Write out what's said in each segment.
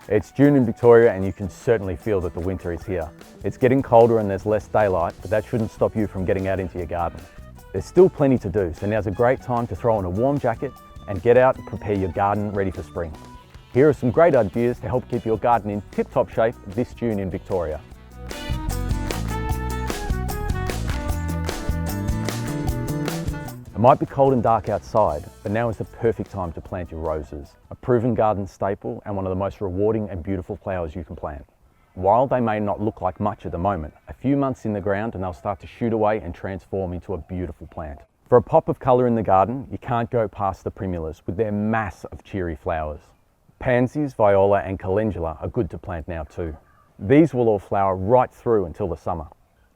It's June in Victoria and you can certainly feel that the winter is here. It's getting colder and there's less daylight, but that shouldn't stop you from getting out into your garden. There's still plenty to do, so now's a great time to throw on a warm jacket and get out and prepare your garden ready for spring. Here are some great ideas to help keep your garden in tip-top shape this June in Victoria. It might be cold and dark outside, but now is the perfect time to plant your roses, a proven garden staple and one of the most rewarding and beautiful flowers you can plant. While they may not look like much at the moment, a few months in the ground and they'll start to shoot away and transform into a beautiful plant. For a pop of colour in the garden, you can't go past the primulas with their mass of cheery flowers. Pansies, viola and calendula are good to plant now too. These will all flower right through until the summer.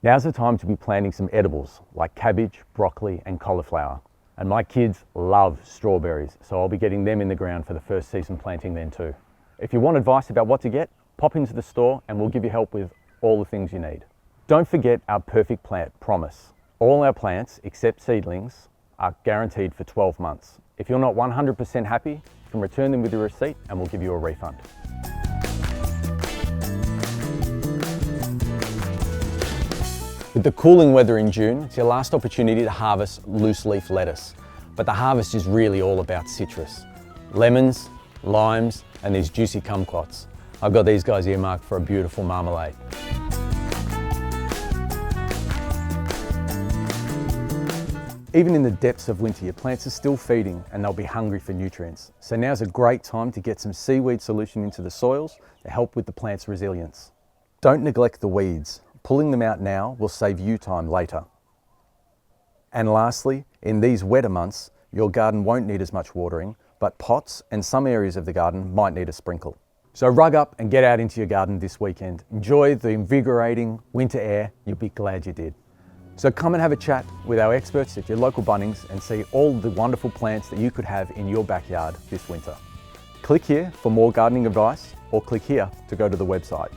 Now's the time to be planting some edibles like cabbage, broccoli and cauliflower. And my kids love strawberries, so I'll be getting them in the ground for the first season planting then too. If you want advice about what to get, pop into the store and we'll give you help with all the things you need. Don't forget our perfect plant promise. All our plants, except seedlings, are guaranteed for 12 months. If you're not 100% happy, you can return them with your receipt and we'll give you a refund. With the cooling weather in June, it's your last opportunity to harvest loose leaf lettuce. But the harvest is really all about citrus. Lemons, limes, and these juicy kumquats. I've got these guys earmarked for a beautiful marmalade. Even in the depths of winter, your plants are still feeding and they'll be hungry for nutrients. So now's a great time to get some seaweed solution into the soils to help with the plant's resilience. Don't neglect the weeds. Pulling them out now will save you time later. And lastly, in these wetter months, your garden won't need as much watering, but pots and some areas of the garden might need a sprinkle. So rug up and get out into your garden this weekend. Enjoy the invigorating winter air. You'll be glad you did. So come and have a chat with our experts at your local Bunnings and see all the wonderful plants that you could have in your backyard this winter. Click here for more gardening advice or click here to go to the website.